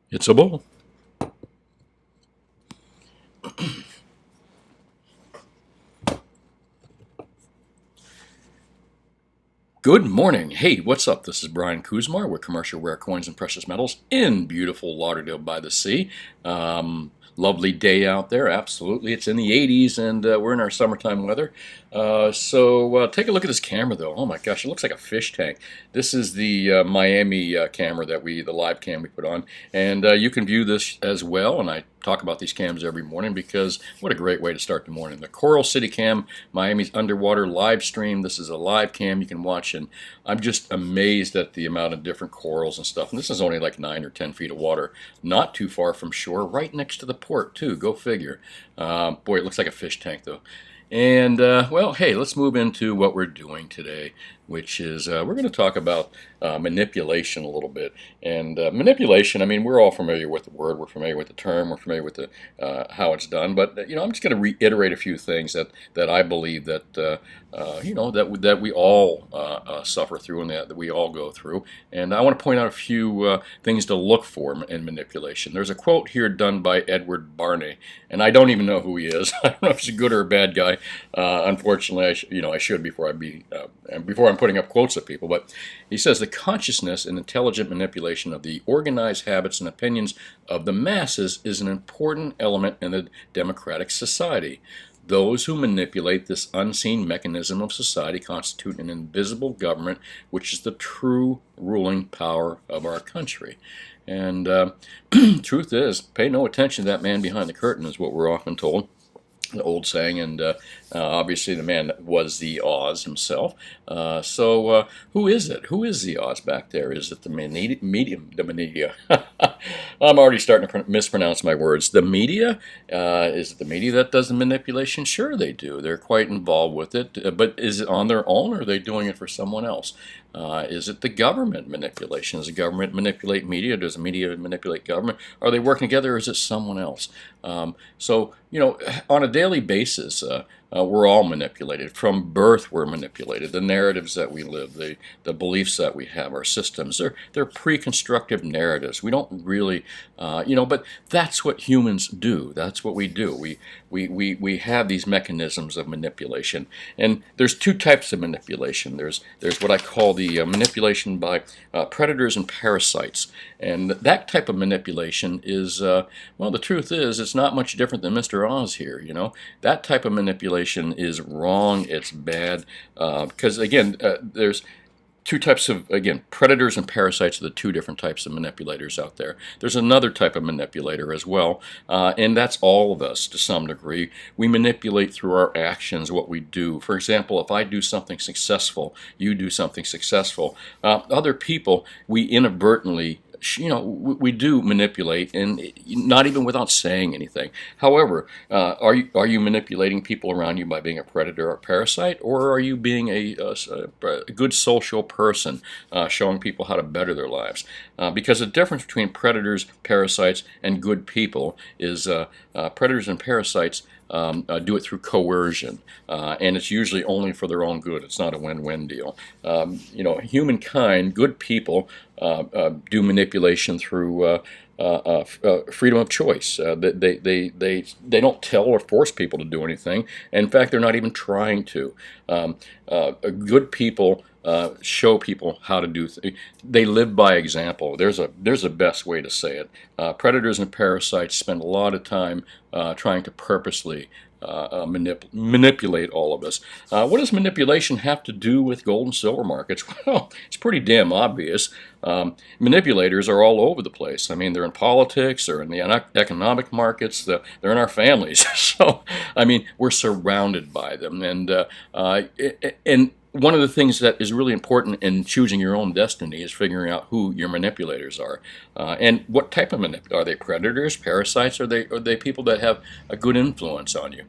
It's a bull. Good morning. Hey, what's up? This is Brian Kuzmar with Commercial Rare Coins and Precious Metals in beautiful Lauderdale by the Sea. Lovely day out there, absolutely. It's in the 80s and we're in our summertime weather. So take a look at this camera though. Oh my gosh, it looks like a fish tank. This is the Miami camera the live cam we put on. And you can view this as well. And I talk about these cams every morning because what a great way to start the morning. The Coral City Cam, Miami's underwater live stream. This is a live cam you can watch, and I'm just amazed at the amount of different corals and stuff. And this is only like 9 or 10 feet of water, not too far from shore, right next to the port too. Go figure. Boy, it looks like a fish tank though. And well, hey, let's move into what we're doing today, which is we're going to talk about manipulation a little bit. And manipulation, I mean, we're all familiar with the word, we're familiar with the term, we're familiar with the how it's done. But I'm just going to reiterate a few things that I believe that that we all suffer through and that we all go through. And I want to point out a few things to look for in manipulation. There's a quote here done by Edward Barney, and I don't even know who he is. I don't know if he's a good or a bad guy. Unfortunately, I should before I'm putting up quotes of people. But he says the consciousness and intelligent manipulation of the organized habits and opinions of the masses is an important element in a democratic society. Those who manipulate this unseen mechanism of society constitute an invisible government, which is the true ruling power of our country. And truth is, pay no attention to that man behind the curtain, is what we're often told. The old saying, and obviously the man was the Oz himself. So who is it? Who is the Oz back there? Is it the medium? The media? I'm already starting to mispronounce my words. The media? Is it the media that does the manipulation? Sure, they do. They're quite involved with it. But is it on their own, or are they doing it for someone else? Is it the government manipulation? Does the government manipulate media? Does the media manipulate government? Are they working together, or is it someone else? So, on a daily basis, we're all manipulated. From birth, we're manipulated. The narratives that we live, the beliefs that we have, our systems, they're pre-constructive narratives. We don't really, but that's what humans do. That's what we do. We have these mechanisms of manipulation. And there's two types of manipulation. There's what I call the manipulation by predators and parasites. And that type of manipulation is, well, the truth is, it's not much different than Mr. Oz here. That type of manipulation is wrong. It's bad because, again, there's two types of, again, predators and parasites are the two different types of manipulators out there. There's another type of manipulator as well, and that's all of us to some degree. We manipulate through our actions what we do. For example, if I do something successful, you do something successful. Other people, we inadvertently we do manipulate, and not even without saying anything. However, are you manipulating people around you by being a predator or a parasite, or are you being a good social person, showing people how to better their lives? Because the difference between predators, parasites, and good people is predators and parasites do it through coercion, and it's usually only for their own good. It's not a win-win deal. Humankind, good people, do manipulation through freedom of choice. They don't tell or force people to do anything. In fact, they're not even trying to. Good people show people how to do things. They live by example. There's a best way to say it. Predators and parasites spend a lot of time trying to purposely manipulate all of us. What does manipulation have to do with gold and silver markets? Well, it's pretty damn obvious. Manipulators are all over the place. I mean, they're in politics, they're in the economic markets, they're in our families. So, I mean, we're surrounded by them. And one of the things that is really important in choosing your own destiny is figuring out who your manipulators are, and what type of are they predators, parasites, or are they people that have a good influence on you?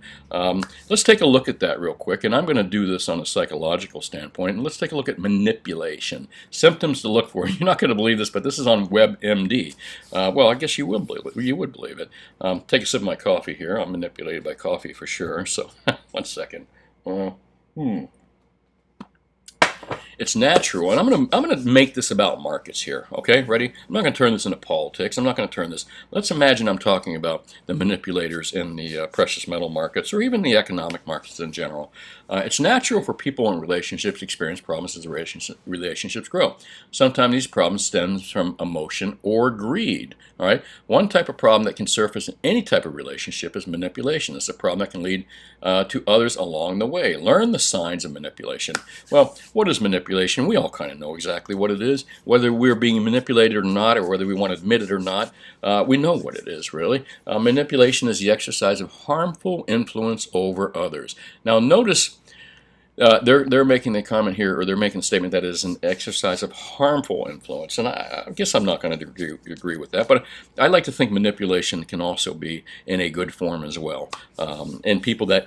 Let's take a look at that real quick, and I'm going to do this on a psychological standpoint. And let's take a look at manipulation, symptoms to look for. You're not going to believe this, but this is on WebMD. Well, I guess you would believe it. You would believe it. Take a sip of my coffee here. I'm manipulated by coffee for sure. So, one second. Hmm. It's natural, and I'm gonna make this about markets here. Okay, ready? I'm not gonna turn this into politics. I'm not gonna turn this. Let's imagine I'm talking about the manipulators in the precious metal markets, or even the economic markets in general. It's natural for people in relationships to experience problems as relationships grow. Sometimes these problems stem from emotion or greed. All right. One type of problem that can surface in any type of relationship is manipulation. It's a problem that can lead to others along the way. Learn the signs of manipulation. Well, what is manipulation? We all kind of know exactly what it is. Whether we're being manipulated or not, or whether we want to admit it or not, we know what it is, really. Manipulation is the exercise of harmful influence over others. Now, notice they're making the comment here, or they're making the statement that it is an exercise of harmful influence, and I guess I'm not going to agree with that. But I like to think manipulation can also be in a good form as well. And people that,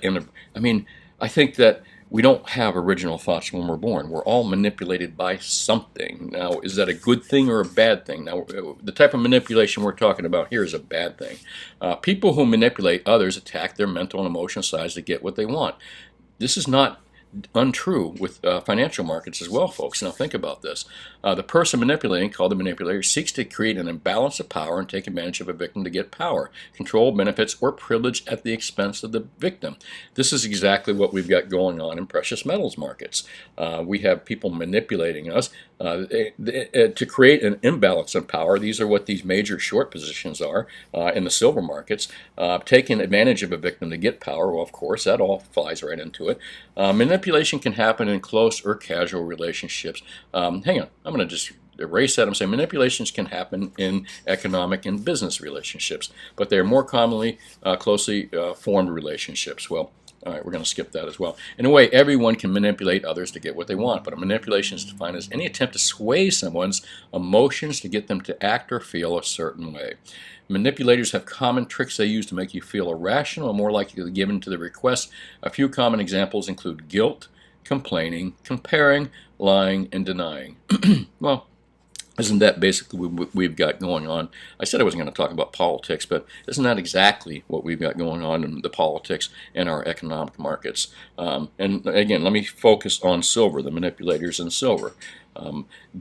I think that we don't have original thoughts when we're born. We're all manipulated by something. Now, is that a good thing or a bad thing? Now, the type of manipulation we're talking about here is a bad thing. People who manipulate others attack their mental and emotional sides to get what they want. This is not untrue with financial markets as well, folks. Now think about this. The person manipulating, called the manipulator, seeks to create an imbalance of power and take advantage of a victim to get power, control, benefits, or privilege at the expense of the victim. This is exactly what we've got going on in precious metals markets. We have people manipulating us to create an imbalance of power. These are what these major short positions are in the silver markets, taking advantage of a victim to get power. Well, of course, that all flies right into it. Manipulation can happen in close or casual relationships. Hang on, I'm going to just erase that. I'm saying manipulations can happen in economic and business relationships, but they are more commonly closely formed relationships. Well, all right, we're going to skip that as well. In a way, everyone can manipulate others to get what they want, but a manipulation is defined as any attempt to sway someone's emotions to get them to act or feel a certain way. Manipulators have common tricks they use to make you feel irrational and more likely to give in to the request. A few common examples include guilt, complaining, comparing, lying, and denying. Well, isn't that basically what we've got going on? I said I wasn't going to talk about politics, but isn't that exactly what we've got going on in the politics and our economic markets? And again, let me focus on silver, the manipulators in silver.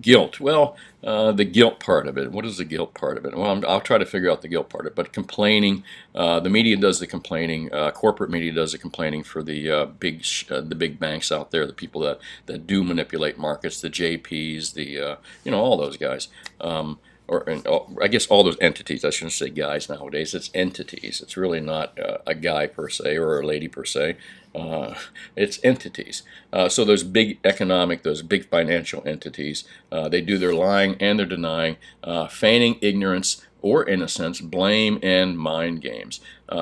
Guilt. Well, the guilt part of it. What is the guilt part of it? Well, I'll try to figure out the guilt part of it. But complaining, the media does the complaining. Corporate media does the complaining for the big banks out there, the people that do manipulate markets, the JPs, all those guys. I guess all those entities. I shouldn't say guys nowadays. It's entities. It's really not a guy per se or a lady per se. It's entities. So those big economic, those big financial entities, they do their lying and their denying, feigning ignorance or innocence, blame, and mind games.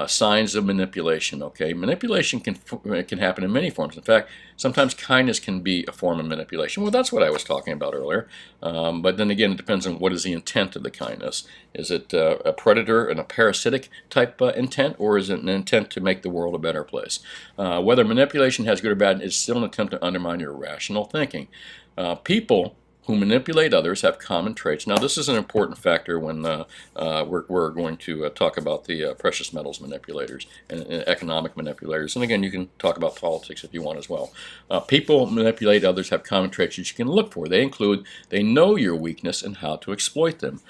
Signs of manipulation. Okay, manipulation can happen in many forms. In fact, sometimes kindness can be a form of manipulation. Well, that's what I was talking about earlier. But then again, it depends on what is the intent of the kindness. Is it a predator and a parasitic type intent, or is it an intent to make the world a better place? Whether manipulation has good or bad, it's still an attempt to undermine your rational thinking. People who manipulate others have common traits. Now, this is an important factor when we're going to talk about the precious metals manipulators and economic manipulators. And again, you can talk about politics if you want as well. People who manipulate others have common traits that you can look for. They include, they know your weakness and how to exploit them.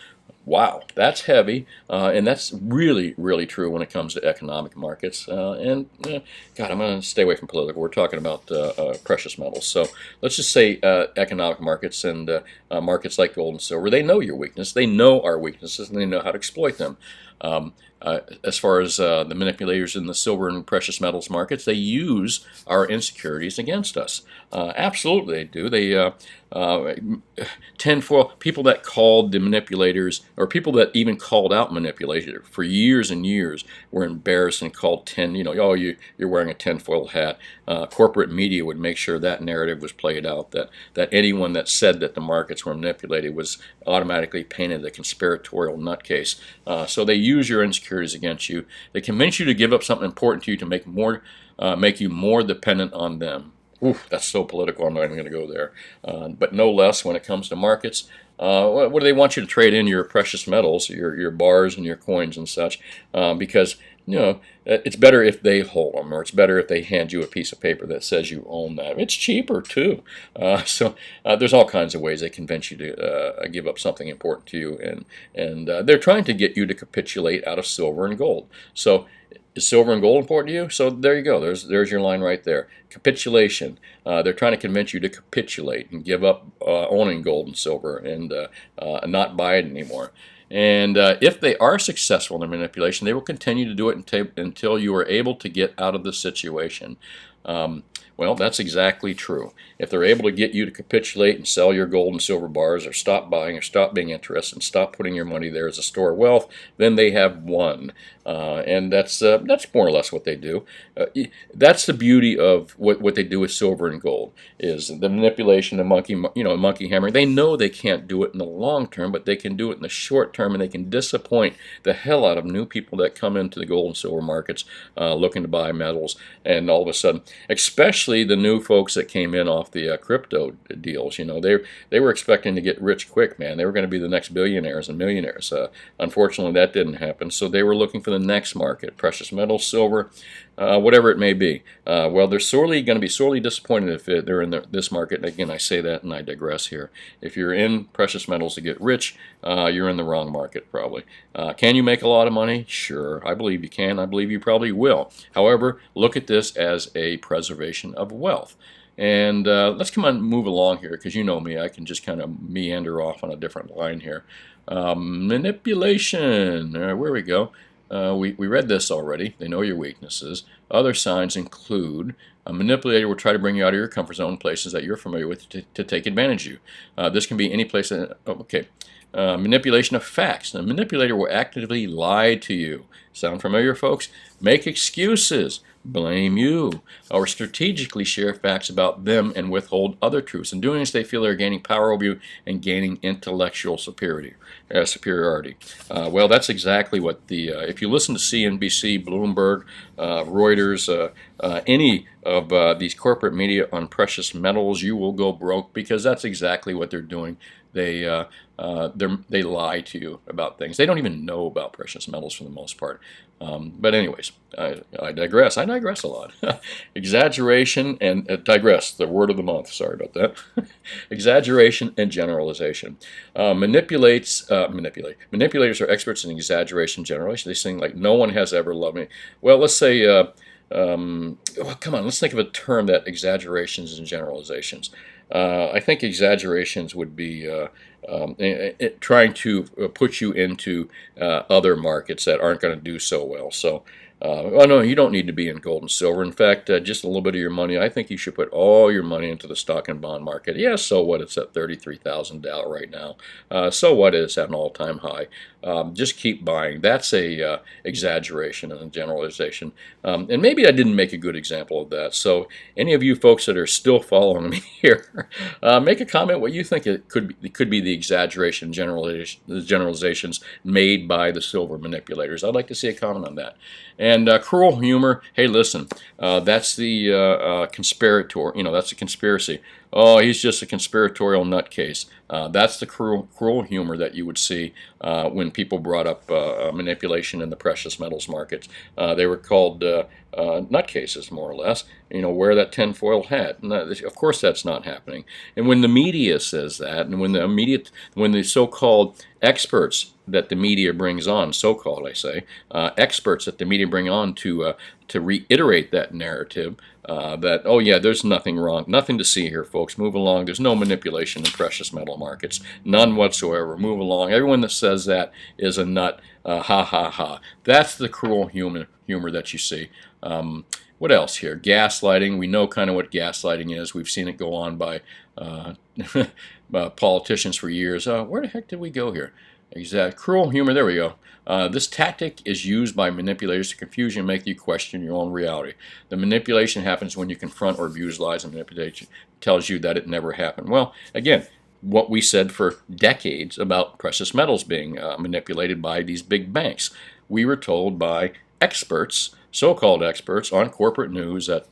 Wow, that's heavy, and that's really, really true when it comes to economic markets. God, I'm going to stay away from political. We're talking about precious metals. So let's just say economic markets and markets like gold and silver. They know your weakness. They know our weaknesses, and they know how to exploit them. As far as the manipulators in the silver and precious metals markets, they use our insecurities against us. Absolutely, they do. They tinfoil people that called the manipulators, or people that even called out manipulators for years and years, were embarrassed and called oh, you're wearing a tinfoil hat. Corporate media would make sure that narrative was played out, that anyone that said that the markets were manipulated was automatically painted a conspiratorial nutcase. So they use your insecurities against you. They convince you to give up something important to you to make you more dependent on them. Oof, that's so political, I'm not even going to go there. But no less, when it comes to markets, what do they want you to trade in? Your precious metals, your bars and your coins and such, because it's better if they hold them, or it's better if they hand you a piece of paper that says you own that. It's cheaper too. So there's all kinds of ways they convince you to give up something important to you, and they're trying to get you to capitulate out of silver and gold. So is silver and gold important to you? So there you go. There's your line right there. Capitulation. They're trying to convince you to capitulate and give up owning gold and silver and not buy it anymore. And if they are successful in their manipulation, they will continue to do it until you are able to get out of the situation. Well, that's exactly true. If they're able to get you to capitulate and sell your gold and silver bars, or stop buying, or stop being interested, and stop putting your money there as a store of wealth, then they have won. And that's more or less what they do. That's the beauty of what they do with silver and gold, is the manipulation, the monkey hammering. They know they can't do it in the long term, but they can do it in the short term, and they can disappoint the hell out of new people that come into the gold and silver markets looking to buy metals, and all of a sudden, especially the new folks that came in off the crypto deals, they were expecting to get rich quick, man. They were going to be the next billionaires and millionaires. Unfortunately, that didn't happen. So they were looking for the next market, precious metals, silver, whatever it may be. Well, they're going to be sorely disappointed if they're in this market. And again, I say that and I digress here. If you're in precious metals to get rich, you're in the wrong market probably. Can you make a lot of money? Sure, I believe you can. I believe you probably will. However, look at this as a preservation of wealth. And let's move along here, because you know me, I can just kind of meander off on a different line here. Manipulation. Where we go. We read this already. They know your weaknesses. Other signs include a manipulator will try to bring you out of your comfort zone, places that you're familiar with, to take advantage of you. This can be any place. Manipulation of facts. The manipulator will actively lie to you. Sound familiar, folks? Make excuses, blame you, or strategically share facts about them and withhold other truths. In doing this, they feel they're gaining power over you and gaining intellectual superiority. Well, that's exactly what if you listen to CNBC, Bloomberg, Reuters, any of these corporate media on precious metals, you will go broke, because that's exactly what they're doing. They lie to you about things. They don't even know about precious metals for the most part. But anyways, I digress. I digress a lot. Exaggeration and digress, the word of the month. Sorry about that. Exaggeration and generalization. Manipulators are experts in exaggeration and generalization. They sing like, no one has ever loved me. Well, let's say, come on, let's think of a term that exaggerations and generalizations. I think exaggerations would be trying to put you into other markets that aren't going to do so well. So, no, you don't need to be in gold and silver. In fact, just a little bit of your money, I think you should put all your money into the stock and bond market. Yeah, so what? It's at $33,000 right now. So what? It's at an all-time high. Just keep buying. That's a exaggeration and a generalization. And maybe I didn't make a good example of that. So any of you folks that are still following me here, make a comment what you think it could be the exaggeration, generalizations made by the silver manipulators. I'd like to see a comment on that. And cruel humor. Hey, listen, that's the conspirator. That's a conspiracy. Oh, he's just a conspiratorial nutcase. That's the cruel humor that you would see when people brought up manipulation in the precious metals markets. They were called nutcases, more or less. Wear that tinfoil hat. And of course, that's not happening. And when the media says that, and when the so-called experts that the media brings on, so-called, I say, experts that the media bring on to reiterate that narrative, that, oh yeah, there's nothing wrong, nothing to see here, folks, move along, there's no manipulation in precious metal markets, none whatsoever, move along. Everyone that says that is a nut, ha ha ha. That's the cruel humor that you see. What else here? Gaslighting. We know kind of what gaslighting is. We've seen it go on by politicians for years. Where the heck did we go here? Cruel humor. There we go. This tactic is used by manipulators to confuse you and make you question your own reality. The manipulation happens when you confront or abuse lies, and manipulation tells you that it never happened. Well, again, what we said for decades about precious metals being manipulated by these big banks. We were told by experts, so-called experts on corporate news, that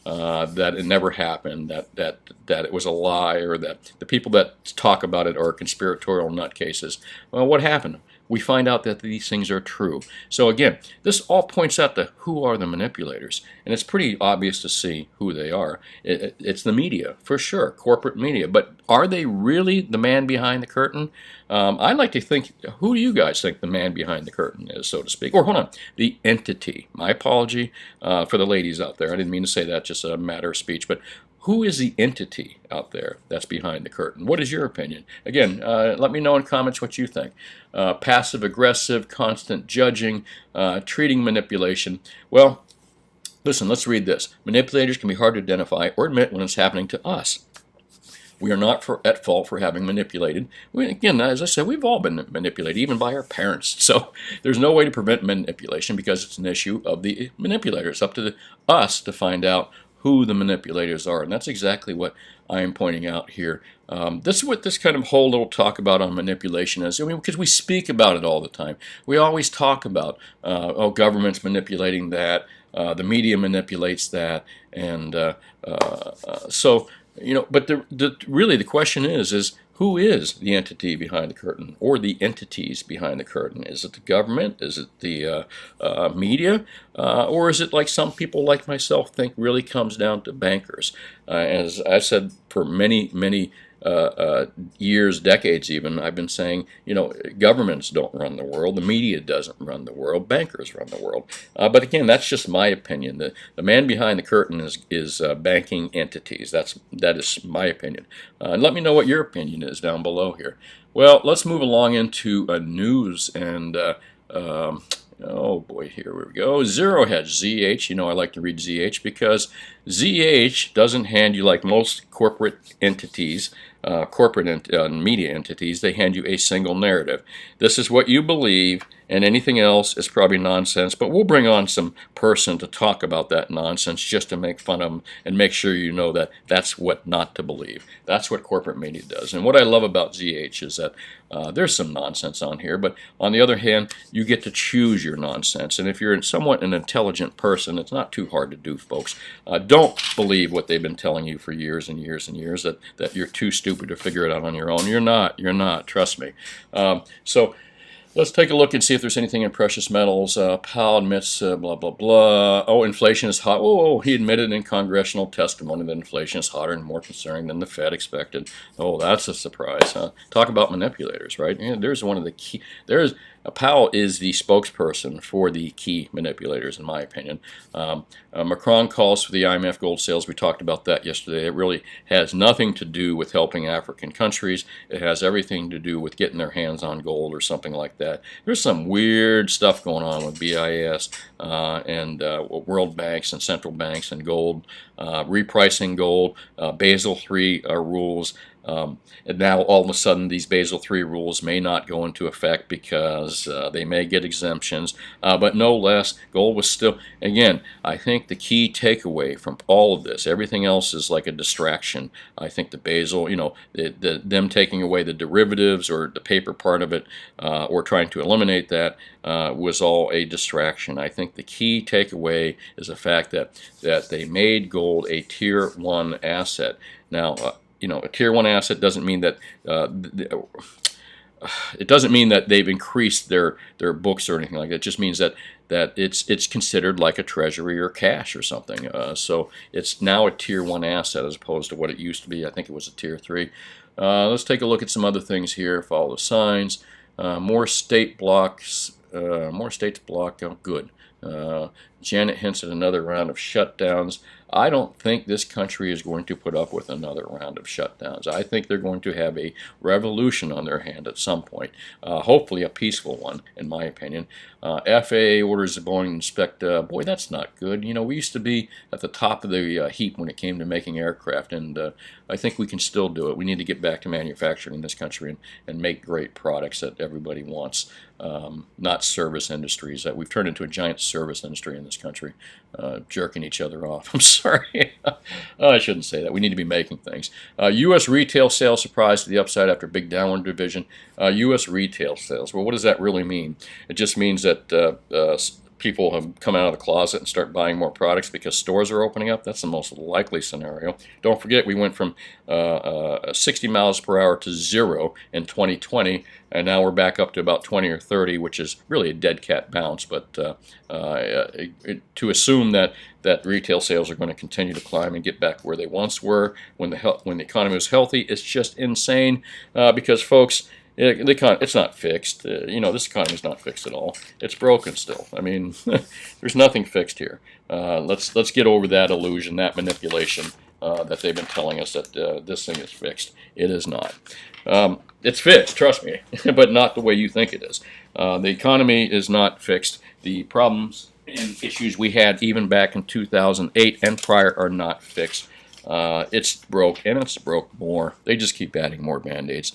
that it never happened, that it was a lie, or that the people that talk about it are conspiratorial nutcases. Well, what happened? we find out that these things are true. So again, this all points out to who are the manipulators, and it's pretty obvious to see who they are. It's the media, for sure, corporate media. But are they really the man behind the curtain? I like to think, who do you guys think the man behind the curtain is, so to speak? Or hold on, the entity. My apology for the ladies out there. I didn't mean to say that, just a matter of speech. But who is the entity out there that's behind the curtain? What is your opinion? Again, let me know in comments what you think. Passive aggressive, constant judging, treating manipulation. Well, listen, let's read this. Manipulators can be hard to identify or admit when it's happening to us. We are not at fault for having manipulated. Again, as I said, we've all been manipulated, even by our parents. So there's no way to prevent manipulation because it's an issue of the manipulator. It's up to us to find out who the manipulators are. And that's exactly what I am pointing out here. This is what this kind of whole little talk about on manipulation is. I mean, because we speak about it all the time. We always talk about, oh, government's manipulating that, the media manipulates that, and so, you know, but really the question is who is the entity behind the curtain, or the entities behind the curtain? Is it the government? Is it the media? Or is it, like some people like myself think, really comes down to bankers? As I said for many years, decades even, I've been saying, you know, governments don't run the world, the media doesn't run the world, bankers run the world. But again, that's just my opinion. The man behind the curtain is banking entities. That is my opinion. And let me know what your opinion is down below here. Well, let's move along into news and oh boy, here we go. Zero Hedge, ZH. You know, I like to read ZH because ZH doesn't hand you, like most corporate entities, media entities, they hand you a single narrative. This is what you believe, and anything else is probably nonsense, but we'll bring on some person to talk about that nonsense just to make fun of them and make sure you know that that's what not to believe. That's what corporate media does. And what I love about ZH is that there's some nonsense on here, but on the other hand, you get to choose your nonsense. And if you're somewhat an intelligent person, it's not too hard to do, folks. Don't believe what they've been telling you for years and years and years, that you're too stupid to figure it out on your own. You're not, trust me. So let's take a look and see if there's anything in precious metals. Powell admits blah, blah, blah. Oh, inflation is hot. Oh, he admitted in congressional testimony that inflation is hotter and more concerning than the Fed expected. Oh, that's a surprise, huh? Talk about manipulators, right? Yeah, there's one of the key. Powell is the spokesperson for the key manipulators, in my opinion. Macron calls for the IMF gold sales. We talked about that yesterday. It really has nothing to do with helping African countries. It has everything to do with getting their hands on gold or something like that. There's some weird stuff going on with BIS and world banks and central banks and gold, repricing gold, Basel III rules. And now all of a sudden these Basel III rules may not go into effect because they may get exemptions, but no less, gold was still, again, I think the key takeaway from all of this, everything else is like a distraction. I think the Basel, you know, them taking away the derivatives or the paper part of it, or trying to eliminate that, was all a distraction. I think the key takeaway is the fact that they made gold a Tier 1 asset. Now, you know, a Tier 1 asset doesn't mean that it doesn't mean that they've increased their books or anything like that. It just means that it's considered like a treasury or cash or something. So it's now a Tier 1 asset as opposed to what it used to be. I think it was a Tier 3. Let's take a look at some other things here. Follow the signs. More state blocks. More states block. Oh, good. Janet hints at another round of shutdowns. I don't think this country is going to put up with another round of shutdowns. I think they're going to have a revolution on their hand at some point, hopefully a peaceful one, in my opinion. FAA orders Boeing to inspect. Boy, that's not good. You know, we used to be at the top of the heap when it came to making aircraft, and I think we can still do it. We need to get back to manufacturing in this country and make great products that everybody wants, not service industries. We've turned into a giant service industry in this country, jerking each other off. I'm sorry. I shouldn't say that. We need to be making things. U.S. retail sales surprise to the upside after big downward division. U.S. retail sales. Well, what does that really mean? It just means that people have come out of the closet and start buying more products because stores are opening up. That's the most likely scenario. Don't forget, we went from 60 miles per hour to 0 in 2020, and now we're back up to about 20 or 30, which is really a dead cat bounce. But to assume that retail sales are going to continue to climb and get back where they once were when the economy was healthy, it's just insane. Because folks, it's not fixed. This economy is not fixed at all. It's broken still. I mean, there's nothing fixed here. Let's get over that illusion, that manipulation that they've been telling us that this thing is fixed. It is not. It's fixed, trust me, but not the way you think it is. The economy is not fixed. The problems and issues we had even back in 2008 and prior are not fixed. It's broke, and it's broke more. They just keep adding more Band-Aids.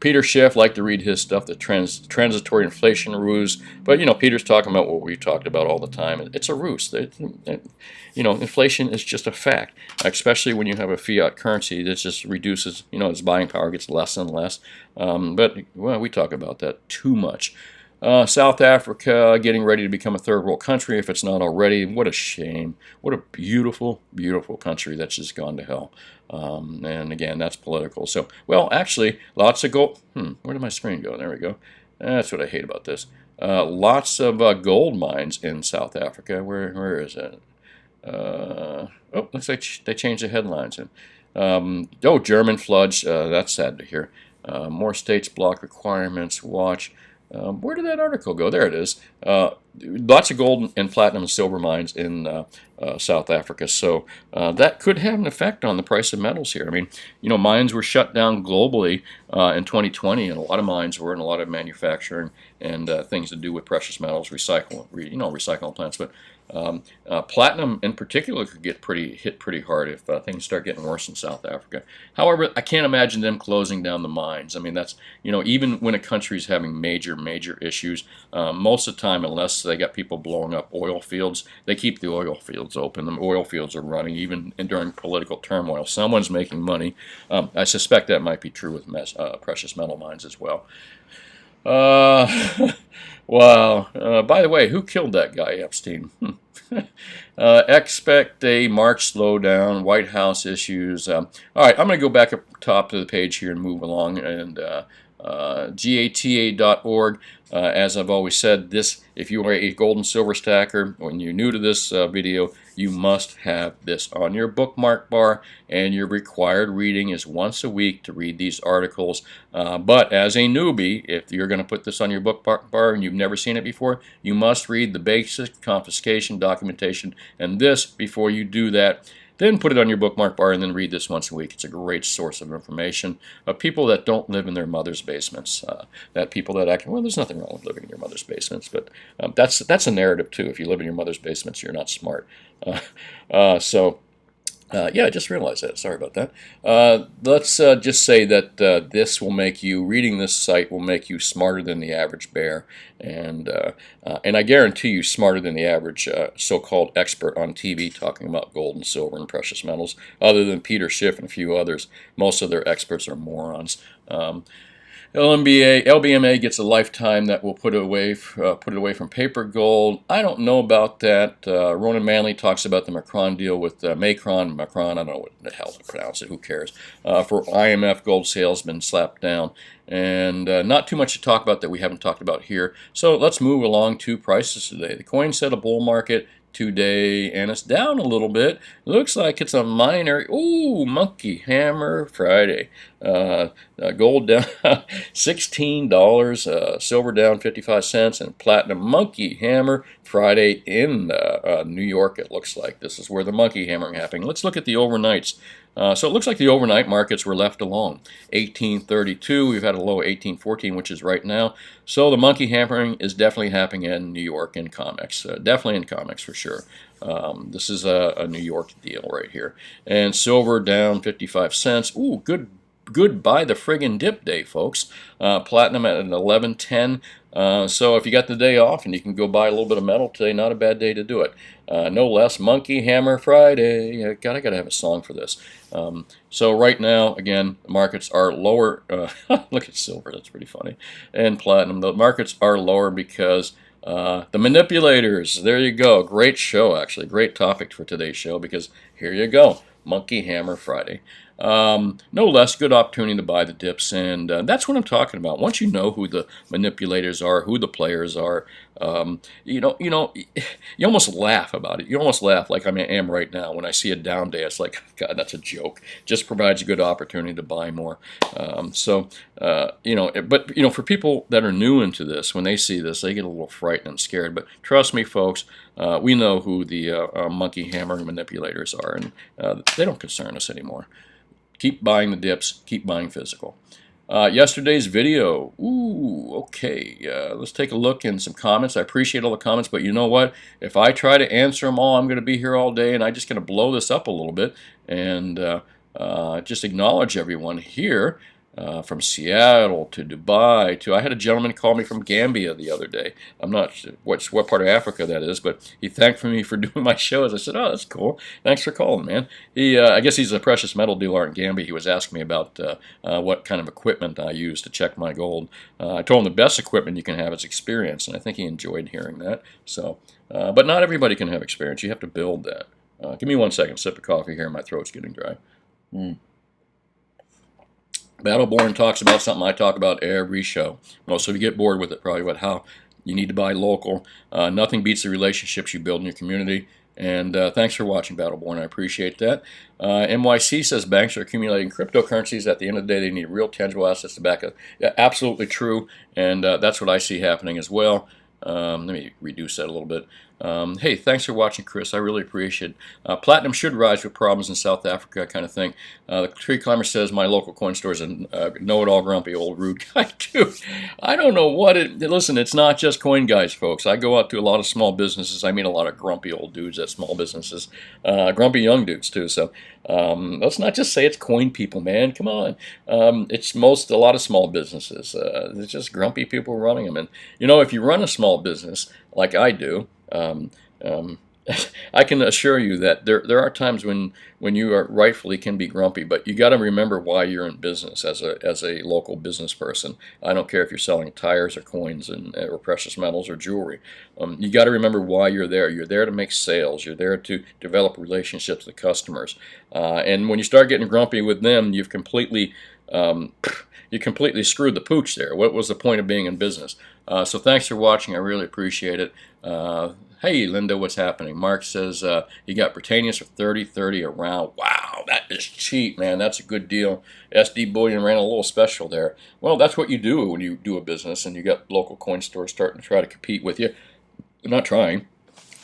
Peter Schiff, like to read his stuff, the transitory inflation ruse. But, Peter's talking about what we talked about all the time. It's a ruse. Inflation is just a fact, especially when you have a fiat currency that just reduces, its buying power gets less and less. But we talk about that too much. South Africa getting ready to become a third world country if it's not already. What a shame. What a beautiful, beautiful country that's just gone to hell. And again, that's political. So, actually, lots of gold. Where did my screen go? There we go. That's what I hate about this. Lots of gold mines in South Africa. Where is it? Looks like they changed the headlines. German floods. That's sad to hear. More states block requirements. Watch. Where did that article go? There it is. Lots of gold and platinum and silver mines in South Africa. So that could have an effect on the price of metals here. I mean, mines were shut down globally in 2020, and a lot of mines were in a lot of manufacturing and things to do with precious metals, recycling plants. But platinum in particular could get hit pretty hard if things start getting worse in South Africa. However, I can't imagine them closing down the mines. I mean, that's, even when a country's having major issues, most of the time, unless they got people blowing up oil fields, they keep the oil fields open. The oil fields are running even during political turmoil. Someone's making money. I suspect that might be true with precious metal mines as well. Wow. By the way, who killed that guy, Epstein? Expect a March slowdown, White House issues. All right, I'm going to go back up top to the page here and move along. And GATA.org. As I've always said, if you are a gold and silver stacker, when you're new to this video, you must have this on your bookmark bar, and your required reading is once a week to read these articles. But as a newbie, if you're going to put this on your bookmark bar and you've never seen it before, you must read the basic confiscation documentation and this before you do that. Then put it on your bookmark bar and then read this once a week. It's a great source of information of people that don't live in their mother's basements. That people that act, there's nothing wrong with living in your mother's basements, but that's a narrative too. If you live in your mother's basements, you're not smart. I just realized that. Sorry about that. Let's just say that reading this site will make you smarter than the average bear, and I guarantee you smarter than the average so-called expert on TV talking about gold and silver and precious metals. Other than Peter Schiff and a few others, most of their experts are morons. LBMA gets a lifetime that will put it away from paper gold. I don't know about that. Ronan Manley talks about the Macron deal with Macron, I don't know what the hell to pronounce it, who cares, for IMF gold sales been slapped down. And not too much to talk about that we haven't talked about here. So let's move along to prices today. The coin set a bull market today, and it's down a little bit. Looks like it's a minor, monkey hammer Friday. Gold down $16, silver down 55 cents, and platinum monkey hammer Friday in New York. It looks like this is where the monkey hammering happening. Let's look at the overnights. So it looks like the overnight markets were left alone. 1832, we've had a low of 1814, which is right now. So the monkey hammering is definitely happening in New York in comics. Definitely in comics for sure. This is a New York deal right here. And silver down 55 cents. Ooh, good buy the friggin' dip day, folks. Platinum at an 11.10. So if you got the day off and you can go buy a little bit of metal today, not a bad day to do it. No less, Monkey Hammer Friday. I gotta have a song for this. So right now, again, the markets are lower. Look at silver, that's pretty funny. And platinum, the markets are lower because The manipulators. There you go. Great show, actually. Great topic for today's show because here you go. Monkey Hammer Friday. No less good opportunity to buy the dips, and that's what I'm talking about. Once you know who the manipulators are, who the players are, you almost laugh about it. You almost laugh like I am right now when I see a down day. It's like, God, that's a joke. Just provides a good opportunity to buy more. But for people that are new into this, when they see this, they get a little frightened and scared. But trust me, folks, we know who the monkey hammer manipulators are, and they don't concern us anymore. Keep buying the dips. Keep buying physical. Yesterday's video. Ooh, okay. Let's take a look in some comments. I appreciate all the comments, but you know what? If I try to answer them all, I'm going to be here all day, and I'm just going to blow this up a little bit and just acknowledge everyone here. From Seattle to Dubai to I had a gentleman call me from Gambia the other day. I'm not sure what part of Africa that is, but he thanked me for doing my shows. I said, "Oh, that's cool. Thanks for calling, man." I guess he's a precious metal dealer in Gambia. He was asking me about what kind of equipment I use to check my gold. I told him the best equipment you can have is experience, and I think he enjoyed hearing that. So, but not everybody can have experience. You have to build that. Give me 1 second. Sip of coffee here. My throat's getting dry. Battleborn talks about something I talk about every show. Most of you get bored with it, probably, about how you need to buy local. Nothing beats the relationships you build in your community. And thanks for watching, Battleborn. I appreciate that. NYC says banks are accumulating cryptocurrencies. At the end of the day, they need real tangible assets to back it. Yeah, absolutely true. And that's what I see happening as well. Let me reduce that a little bit. Hey, thanks for watching, Chris. I really appreciate it. Platinum should rise with problems in South Africa, kind of thing. The Tree Climber says my local coin store is a know-it-all, grumpy old rude guy too. I don't know what it. Listen, it's not just coin guys, folks. I go out to a lot of small businesses. I meet a lot of grumpy old dudes at small businesses, grumpy young dudes too. So let's not just say it's coin people, man. Come on. It's a lot of small businesses. It's just grumpy people running them. And if you run a small business like I do. I can assure you that there are times when you are rightfully can be grumpy, but you got to remember why you're in business as a local business person. I don't care if you're selling tires or coins or precious metals or jewelry. You got to remember why you're there. You're there to make sales. You're there to develop relationships with customers. And when you start getting grumpy with them, you completely screwed the pooch there. What was the point of being in business? So thanks for watching. I really appreciate it. Hey, Linda, what's happening? Mark says you got Britannias for $30.30 a round. Wow, that is cheap, man. That's a good deal. SD Bullion ran a little special there. Well, that's what you do when you do a business and you got local coin stores starting to try to compete with you. They're not trying.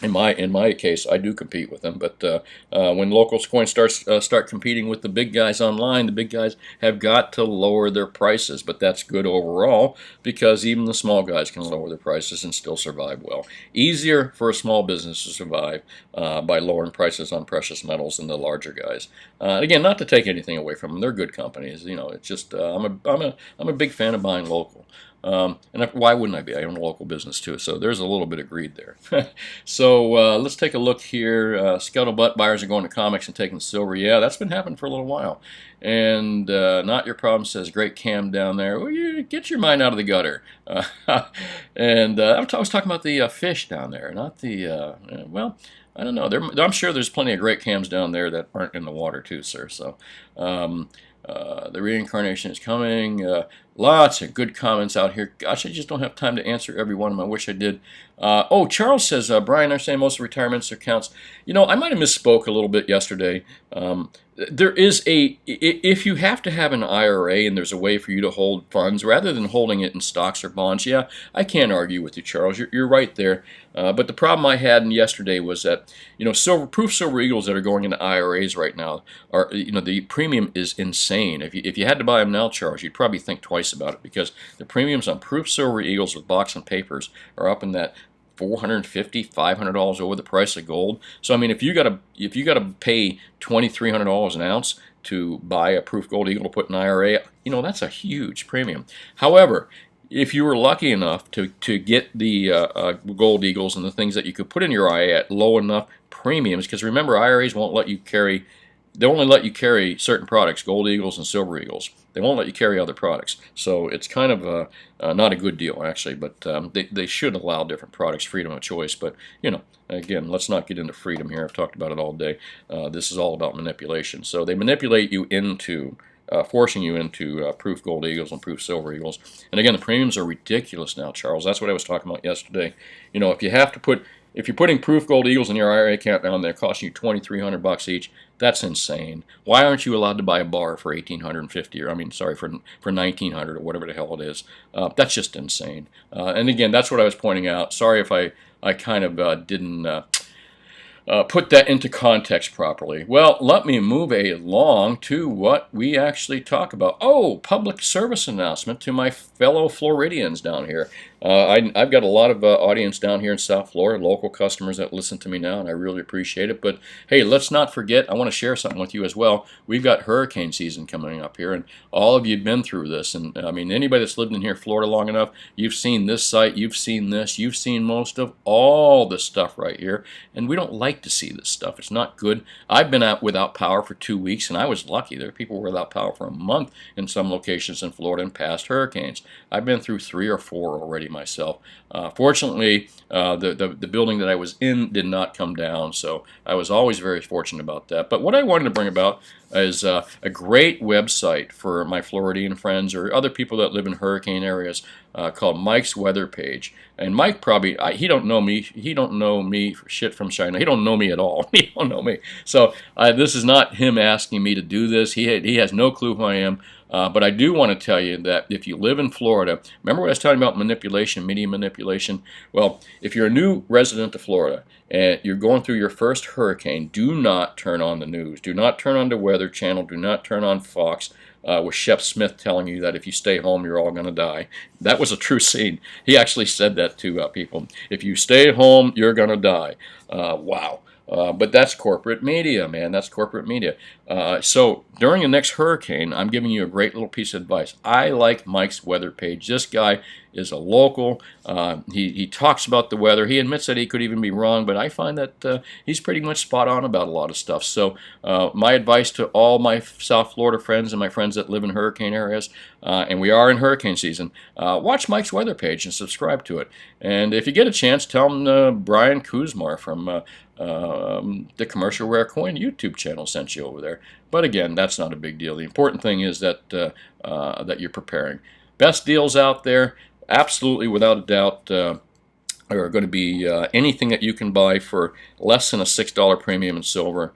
In my case, I do compete with them, but when local coins start competing with the big guys online, the big guys have got to lower their prices. But that's good overall because even the small guys can lower their prices and still survive well. Easier for a small business to survive by lowering prices on precious metals than the larger guys. Again, not to take anything away from them, they're good companies. It's just I'm a big fan of buying local. And why wouldn't I be? I own a local business too, so there's a little bit of greed there. So let's take a look here. Scuttlebutt buyers are going to comics and taking silver. Yeah, that's been happening for a little while. And Not Your Problem says, great cam down there. Well, you get your mind out of the gutter. And I was talking about the fish down there, not the, well, I don't know. I'm sure there's plenty of great cams down there that aren't in the water too, sir. So the reincarnation is coming. Lots of good comments out here. Gosh, I just don't have time to answer every one of them. I wish I did. Charles says, Brian, I understand most retirements accounts. I might have misspoke a little bit yesterday. There is if you have to have an IRA and there's a way for you to hold funds rather than holding it in stocks or bonds, yeah, I can't argue with you, Charles. You're right there. But the problem I had yesterday was that, proof silver eagles that are going into IRAs right now are, the premium is insane. If you had to buy them now, Charles, you'd probably think twice about it because the premiums on proof silver eagles with box and papers are up in that $450, $500 over the price of gold. So I mean, if you got to pay $2,300 an ounce to buy a proof gold eagle to put in an IRA, that's a huge premium. However, if you were lucky enough to get the gold eagles and the things that you could put in your IRA at low enough premiums, because remember, IRAs won't let you carry they only let you carry certain products, gold eagles and silver eagles. They won't let you carry other products. So it's kind of not a good deal, actually, but they should allow different products, freedom of choice. But, again, let's not get into freedom here. I've talked about it all day. This is all about manipulation. So they manipulate you into forcing you into proof gold eagles and proof silver eagles. And again, the premiums are ridiculous now, Charles. That's what I was talking about yesterday. If you have to put, if you're putting proof gold eagles in your IRA account now and they're costing you $2,300 each, that's insane. Why aren't you allowed to buy a bar for $1,850 or for $1,900 or whatever the hell it is? That's just insane. And again, that's what I was pointing out. Sorry if I kind of didn't put that into context properly. Well, let me move along to what we actually talk about. Oh, public service announcement to my fellow Floridians down here. I've got a lot of audience down here in South Florida, local customers that listen to me now, and I really appreciate it. But hey, let's not forget, I want to share something with you as well. We've got hurricane season coming up here, and all of you have been through this. And I mean, anybody that's lived in here, Florida, long enough, you've seen this site, you've seen this, you've seen most of all this stuff right here. And we don't like to see this stuff. It's not good. I've been out without power for 2 weeks, and I was lucky. There are people who were without power for a month in some locations in Florida in past hurricanes. I've been through 3 or 4 already myself. Fortunately, the building that I was in did not come down, so I was always very fortunate about that. But what I wanted to bring about is a great website for my Floridian friends or other people that live in hurricane areas called Mike's Weather Page. And Mike probably, he don't know me. He don't know me for shit from China. He don't know me at all. He don't know me. So this is not him asking me to do this. He has no clue who I am. But I do want to tell you that if you live in Florida, remember what I was talking about manipulation, media manipulation? Well, if you're a new resident of Florida and you're going through your first hurricane, do not turn on the news. Do not turn on the Weather Channel. Do not turn on Fox with Shep Smith telling you that if you stay home, you're all going to die. That was a true scene. He actually said that to people. If you stay home, you're going to die. Wow. But that's corporate media, man. That's corporate media. So during the next hurricane, I'm giving you a great little piece of advice. I like Mike's Weather Page. This guy is a local. He talks about the weather. He admits that he could even be wrong, but I find that he's pretty much spot on about a lot of stuff. So my advice to all my South Florida friends and my friends that live in hurricane areas, and we are in hurricane season, watch Mike's Weather Page and subscribe to it. And if you get a chance, tell him Brian Kuzmar from the Commercial Rare Coin YouTube channel sent you over there. But again, that's not a big deal. The important thing is that that you're preparing. Best deals out there, absolutely, without a doubt, are going to be anything that you can buy for less than a $6 premium in silver.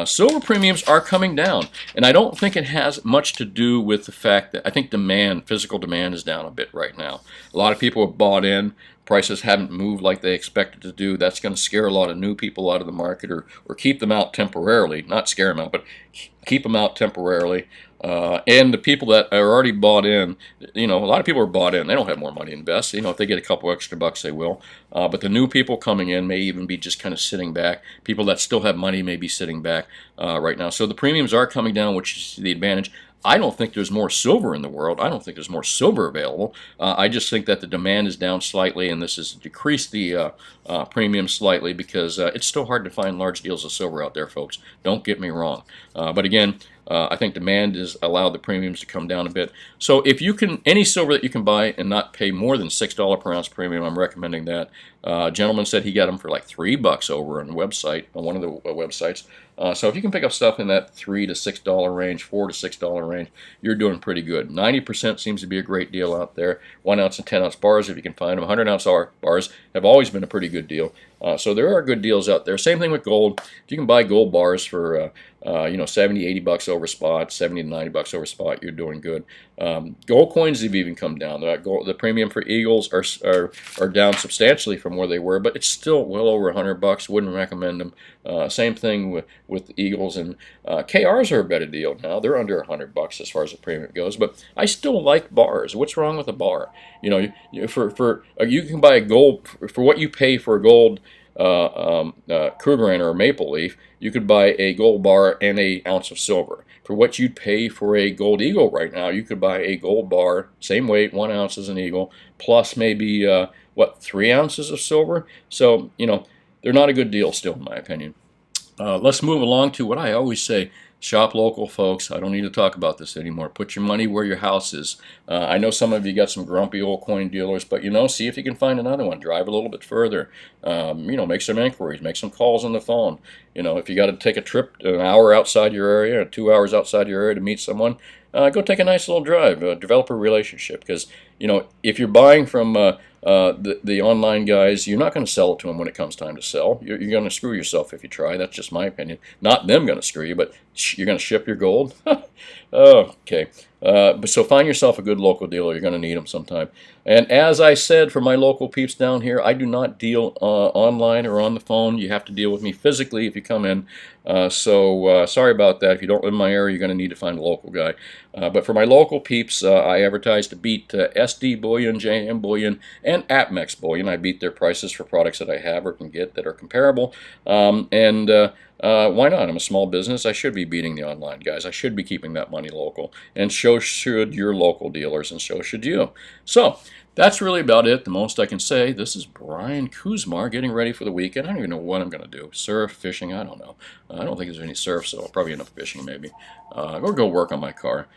Silver premiums are coming down, and I don't think it has much to do with the fact that I think demand, physical demand, is down a bit right now. A lot of people have bought in. Prices haven't moved like they expected to do. That's going to scare a lot of new people out of the market, or keep them out temporarily. Not scare them out, but keep them out temporarily. And the people that are already bought in, a lot of people are bought in. They don't have more money to invest. If they get a couple extra bucks, they will. But the new people coming in may even be just kind of sitting back. People that still have money may be sitting back right now. So the premiums are coming down, which is the advantage. I don't think there's more silver in the world. I don't think there's more silver available. I just think that the demand is down slightly, and this has decreased the premium slightly because it's still hard to find large deals of silver out there, folks. Don't get me wrong. But again, I think demand has allowed the premiums to come down a bit. So if you can, any silver that you can buy and not pay more than $6 per ounce premium, I'm recommending that. A gentleman said he got them for like $3 over on the website, on one of the websites. So if you can pick up stuff in that $3 to $6 range, $4 to $6 range, you're doing pretty good. 90% seems to be a great deal out there. 1 ounce and 10 ounce bars, if you can find them. 100 ounce bars have always been a pretty good deal. So there are good deals out there. Same thing with gold. If you can buy gold bars for 70, 80 bucks over spot, 70 to 90 bucks over spot, you're doing good. Gold coins have even come down. The premium for Eagles are down substantially from where they were, but it's still well over 100 bucks. Wouldn't recommend them. Same thing with Eagles, and KRs are a better deal now. They're under 100 bucks as far as the premium goes, but I still like bars. What's wrong with a bar? You can buy a gold for what you pay for a gold Krugerrand or a maple leaf. You could buy a gold bar and an ounce of silver. For what you'd pay for a gold eagle right now, you could buy a gold bar, same weight, 1 ounce as an eagle, plus maybe 3 ounces of silver. So they're not a good deal still, in my opinion. Let's move along to what I always say. Shop local, folks. I don't need to talk about this anymore. Put your money where your house is. I know some of you got some grumpy old coin dealers, but see if you can find another one. Drive a little bit further. Make some inquiries, make some calls on the phone. If you got to take a trip an hour outside your area or 2 hours outside your area to meet someone, go take a nice little drive. Develop a relationship, because if you're buying from the online guys, you're not going to sell it to them when it comes time to sell. You're going to screw yourself if you try. That's just my opinion. Not them going to screw you, but you're going to ship your gold. Okay. But so find yourself a good local dealer. You're going to need them sometime. And as I said, for my local peeps down here, I do not deal online or on the phone. You have to deal with me physically if you come in. So sorry about that. If you don't live in my area, you're going to need to find a local guy. But for my local peeps, I advertise to beat SD Bullion, JM Bullion, and APMEX Bullion. I beat their prices for products that I have or can get that are comparable. Why not? I'm a small business. I should be beating the online guys. I should be keeping that money local. And so should your local dealers, and so should you. So that's really about it. The most I can say. This is Brian Kuzmar getting ready for the weekend. I don't even know what I'm going to do. Surf, fishing, I don't know. I don't think there's any surf, so I'll probably end up fishing maybe. Or go work on my car.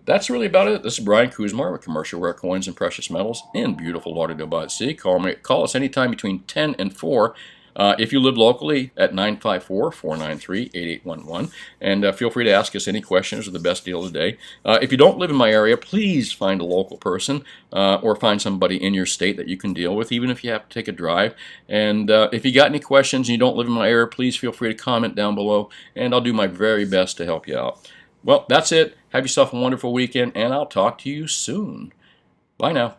That's really about it. This is Brian Kuzmar with Commercial Rare Coins and Precious Metals in beautiful Lauderdale by the Sea. Call us anytime between 10 and 4. If you live locally, at 954-493-8811. And feel free to ask us any questions or the best deal of the day. If you don't live in my area, please find a local person or find somebody in your state that you can deal with, even if you have to take a drive. And if you got any questions and you don't live in my area, please feel free to comment down below, and I'll do my very best to help you out. Well, that's it. Have yourself a wonderful weekend, and I'll talk to you soon. Bye now.